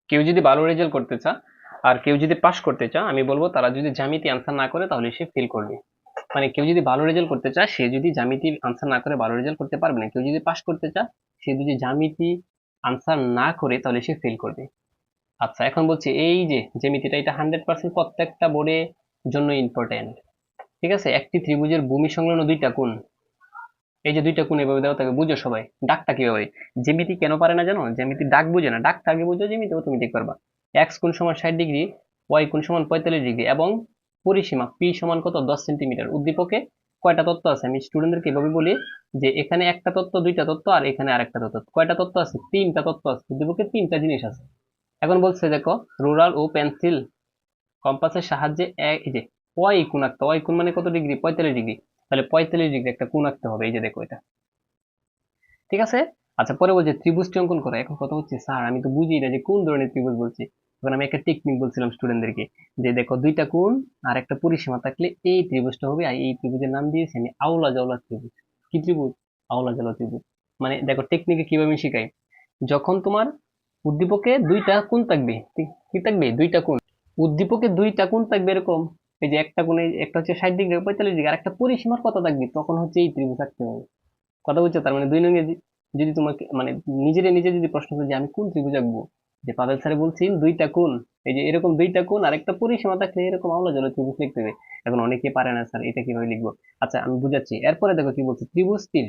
কেউ যদি ভালো রেজাল্ট করতে চা আর কেউ যদি পাস করতে চা, আমি বলবো তারা যদি জ্যামিতি আনসার না করে তাহলে সে ফেল করবে। মানে কেউ যদি ভালো রেজাল্ট করতে চায় সে যদি জ্যামিতি আনসার না করে ভালো রেজাল্ট করতে পারবে না, কেউ যদি পাস করতে চায় সে যদি জ্যামিতি আনসার না করে তাহলে সে ফেল করবে। আচ্ছা, এখন বলছি এই যে জ্যামিতিটা, এটা 100% প্রত্যেকটা বোর্ডের জন্য ইম্পর্টেন্ট। ঠিক আছে, একটি ত্রিভুজের ভূমি সংলগ্ন দুইটা কোণ, এই যে দুইটা কোণ এভাবে দেওয়া থাকে, বুঝো সবাই ডাকটা কিভাবে। জ্যামিতি কেন পারে না জানো? জ্যামিতি ডাক বুঝে না, ডাকটা আগে বুঝো, জ্যামিতি অটোমেটিক পারবা। এক্স কোণ সমান 60 ডিগ্রি, ওয়াই কোণ সমান 45 ডিগ্রি, এবং পরিসীমা পি সমান কত, 10 সেন্টিমিটার। উদ্দীপকে কয়টা তত্ত্ব আছে? আমি স্টুডেন্টদেরকে এভাবে বলি যে এখানে একটা তত্ত্ব, দুইটা তত্ত্ব, আর এখানে আরেকটা তত্ত্ব। কয়টা তত্ত্ব আছে? তিনটা তত্ত্ব আছে। উদ্দীপকে তিনটা জিনিস আছে। এখন বলছে দেখো, রুলার ও পেন্সিল কম্পাসের সাহায্যে এই যে ওয়াই কোণ আঁকতে, ওয়াই কোণ মানে কত ডিগ্রি? 45 ডিগ্রি। তাহলে 45 ডিগ্রি একটা কোণ আঁকতে হবে, এই যে দেখো এটা। ঠিক আছে। আচ্ছা, পরে বলছে ত্রিভুজটি অঙ্কন করা। এখন কথা হচ্ছে স্যার আমি তো বুঝি না যে কোন ধরনের ত্রিভুজ বলছি। তখন আমি একটা টেকনিক বলছিলাম স্টুডেন্টদেরকে, যে দেখো দুইটা কোণ আর একটা পরিসীমা থাকলে এই ত্রিভুজটা হবে, আর এই ত্রিভুজের নাম দিয়েছি আমি আওলা জওলা ত্রিভুজ। কি ত্রিভুজ? আওলা জওলা ত্রিভুজ। মানে দেখো টেকনিকে কিভাবে আমি শিখাই। যখন তোমার উদ্দীপকে দুইটা কোণ থাকবে, কি থাকবে? দুইটা কোণ। উদ্দীপকে দুইটা কোণ থাকবে এরকম, এই যে একটা কোণে একটা হচ্ছে 60 ডিগ্রি, 45 ডিগ্রি, আর একটা পরিসীমার কত থাকবে, তখন হচ্ছে এই ত্রিভুজ আঁকতে হবে। কথা বুঝছো? তার মানে দুই নঙ্গে যদি তোমাকে মানে নিজেরে নিজে যদি প্রশ্ন করি যে আমি কোন ত্রিভুজ আঁকবো, যে পাবেল স্যার বলছেন দুইটা কোণ, এই যে এরকম দুইটা কোণ আর একটা পরিসীমা থাকলে এরকম আওলা জলে ত্রিভুজ লিখতে হবে। এখন অনেকে পারে না স্যার, এটা কিভাবে লিখবো? আচ্ছা আমি বুঝাচ্ছি। এরপরে দেখো কি বলছে, ত্রিভুজটির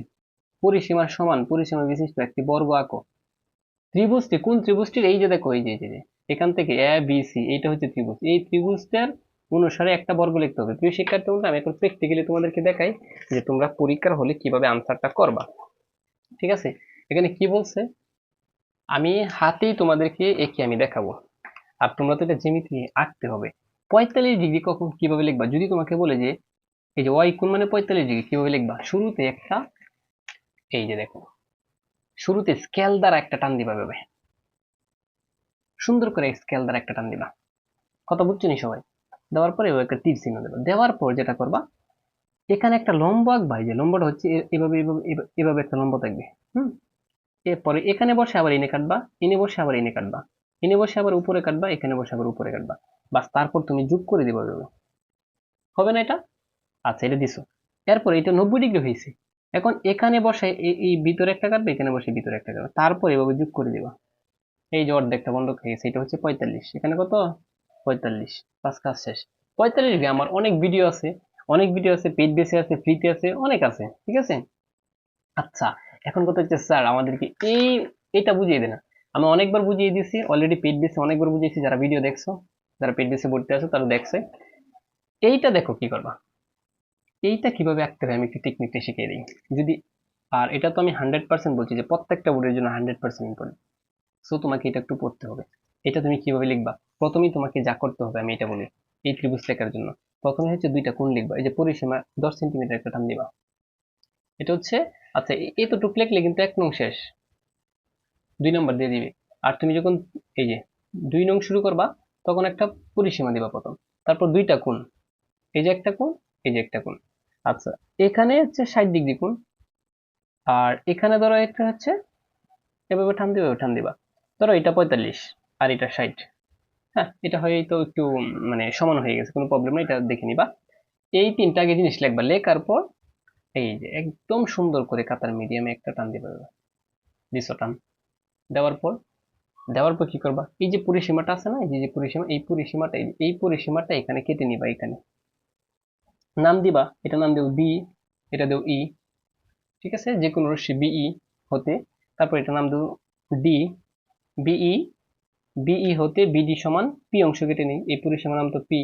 পরিসীমার সমান পরিসীমা বিশিষ্ট একটি বর্গ আঁকো। ত্রিভুজটি কোন ত্রিভুজটির? এই যে দেখো, এই যে এখান থেকে এ বি সি, এইটা হচ্ছে ত্রিভুজ। এই ত্রিভুজটার অনুসারে একটা বর্গ লিখতে হবে। প্রিয় শিক্ষার্থী বন্ধু, আমি এখন প্র্যাকটিক্যালি তোমাদেরকে দেখাই যে তোমরা পরীক্ষার হলে কিভাবে আনসারটা করবা। ঠিক আছে, এখানে কি বলছে আমি হাতেই তোমাদেরকে এঁকে আমি দেখাবো, আর তোমরা তো এটা জ্যামিতি আঁকতে হবে। 45 ডিগ্রি কখন কিভাবে লিখবা? যদি তোমাকে বলে যে এই যে ওয়াই কোণ মানে 45 ডিগ্রি, কিভাবে লিখবা? শুরুতে একটা, এই যে দেখো, শুরুতে স্কেল দ্বারা একটা টান দিবা ভাবে, সুন্দর করে স্কেল দ্বারা একটা টান দিবা। কথা বুঝছো নি সবাই? দেওয়ার পরে এভাবে একটা তীর চিহ্ন দেবা। দেওয়ার পর যেটা করবা, এখানে একটা লম্ব আঁকবা। এই যে লম্বটা হচ্ছে এভাবে এভাবে এভাবে একটা লম্ব থাকবে। হুম। এরপরে এখানে বসে আবার এনে কাটবা, এনে বসে আবার এনে কাটবা, এনে বসে আবার উপরে কাটবা, এখানে বসে আবার উপরে কাটবা। বাস, তারপর তুমি যোগ করে দিবা এভাবে। হবে না এটা? আচ্ছা, এটা দিছো। এরপর এটা 90 ডিগ্রি হয়েছে। এখন এখানে বসে এই ভিতরে একটা কাটবে, এখানে বসে ভিতরে একটা কাটবে, তারপর এভাবে যোগ করে দিবা। এই যে অর্ধেকটা বন্ধ হয়ে গেছে, এটা হচ্ছে 45, এখানে কত? 45। পাঁচ কাজ শেষ। 45 ডিগ্রি আমার অনেক ভিডিও আছে, অনেক ভিডিও আছে, পেইড বেসে আছে, ফ্রিতে আছে, অনেক আছে। ঠিক আছে। আচ্ছা, এখন কথা হচ্ছে স্যার আমাদেরকে এটা বুঝিয়ে দেন। আমি অনেকবার বুঝিয়ে দিয়েছি অলরেডি, পেইড বেসে অনেকবার বুঝিয়েছি। যারা ভিডিও দেখছো, যারা পেইড বেসে ভর্তি আছো তারা দেখছে। এইটা দেখো কি করবা, এইটা কিভাবে আঁকতে হয় আমি একটু টেকনিকটা শিখিয়ে দিই। যদি, আর এটা তো আমি 100% বলছি যে প্রত্যেকটা বোর্ডের জন্য 100% ইম্পর্টেন্ট। সো তোমাকে এটা একটু পড়তে হবে। এটা তুমি কিভাবে লিখবা? প্রথমেই তোমাকে যা করতে হবে আমি এটা বলি। এই ত্রিভুজ লেখার জন্য প্রথমে হচ্ছে দুইটা কোণ লিখবা। এই যে পরিসীমা 10 সেন্টিমিটার একটা টান দিবা। এটা হচ্ছে, আচ্ছা এতটুক লিখলে কিন্তু 1 নং শেষ, 2 নম্বর দিয়ে দিবে। আর তুমি যখন এই যে 2 নং শুরু করবা, তখন একটা পরিসীমা দিবা প্রথম, তারপর দুইটা কোণ, এই যে একটা কোণ, এই যে একটা কোণ। আচ্ছা, এখানে হচ্ছে 60 ডিগ্রি কোণ, আর এখানে ধরো একটা হচ্ছে, এভাবে টান দিবা, এভাবে টান দিবা। ধরো এটা 45 আর এটা 60। হ্যাঁ, এটা হয়তো একটু মানে সমান হয়ে গেছে, কোনো প্রবলেম নেই, এটা দেখে নিবা। এই তিনটা আগে জিনিস লিখবা, লেখার পর এই যে একদম সুন্দর করে কাতার মিডিয়ামে একটা টান দিবা, দিছো টান। দেওয়ার পর, কি করবা, এই যে পরিসীমাটা আছে না, এই যে পরিসীমা, এই পরিসীমাটা এখানে কেটে নিবা। এখানে নাম দিবা, এটা নাম দেব বি, এটা দেব ই। ঠিক আছে, যে কোনো রশ্মি বিই হতে, তারপর এটা নাম দেব ডি, বিই। বিই হতে বিডি সমান পি অংশ কেটে নিই, এই পরিসীমার নাম তো পি।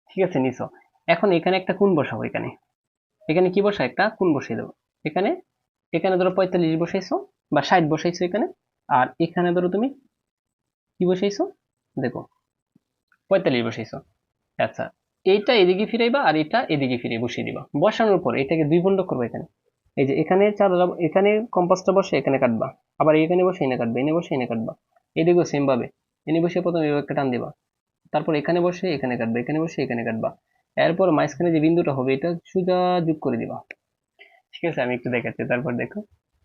ঠিক আছে, নিছো। এখন এখানে একটা কোণ বসাবো। এখানে এখানে কি বসা, একটা কোণ বসিয়ে দেবো। এখানে, এখানে ধরো 45 বসাইছো বা 60 বসাইছো এখানে, আর এখানে ধরো তুমি কি বসাইছো, দেখো 45 বসাইছো। আচ্ছা, এইটা এদিকে ফিরাইবা আর এটা এদিকে ফিরে বসিয়ে দিবা। বসানোর পর এটাকে দুই খণ্ড করবো। এখানে এই যে এখানে এখানে কম্পাসটা বসে এখানে কাটবা, আবার এখানে বসে এনে কাটবে, এনে বসে এনে কাটবা। এদিকেও সেম ভাবে এনে বসে প্রথমে এভাবে একটা টান দিবা, তারপর এখানে বসে এখানে কাটবা, এখানে বসে এখানে কাটবা। এরপর মাঝখানে যে বিন্দুটা হবে এটা সোজা যোগ করে দিবা। ঠিক আছে, আমি একটু দেখাচ্ছি, তারপর দেখো।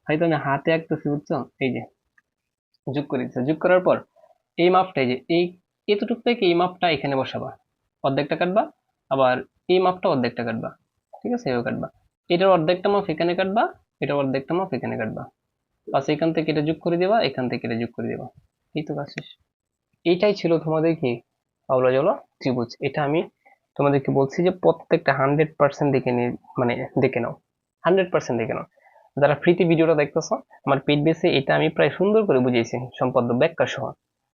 হয়তো আমি হাতে আঁকতেছি, বুঝছো? এই যে যোগ করে দিচ্ছ, যোগ করার পর এই মাপটা এই যে এই এতটুক থেকে এই মাপটা এখানে বসাবা, অর্ধেকটা কাটবা, আবার এই মাপটা অর্ধেকটা কাটবা, ঠিক আছে, এভাবে কাটবা। এটার অর্ধেকটা মাপ এখানে কাটবা, এটার অর্ধেকটা মাপ এখানে কাটবা, বাস এখান থেকে এটা যোগ করে দিবা, এখান থেকে এটা যোগ করে দিবা। এই তো কাজ শেষ। এইটাই ছিল তোমাদের কি আওলা জলা ত্রিভুজ। এটা আমি তোমাদেরকে বলছি যে প্রত্যেকটা 100% দেখে নি, মানে দেখে নাও, 100% দেখে নাও। যারা ফ্রিতে ভিডিওটা দেখতেছো, আমার পেড বেসে এটা আমি প্রায় সুন্দর করে বুঝিয়েছি সম্পাদ্য ব্যাখ্যা সহ।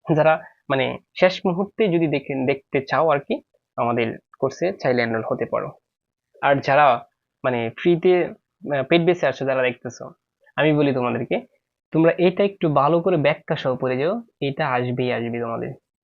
যারা মানে শেষ মুহূর্তে যদি দেখতে চাও আর কি, আমাদের কোর্সে চাইলে এনরোল হতে পারো। আর যারা মানে ফ্রিতে পেড বেসে আসো যারা দেখতেছো, আমি বলি তোমাদেরকে, তোমরা এটা একটু ভালো করে ব্যাখ্যা সহ পড়ে যাও, এটা আসবেই আসবে তোমাদের।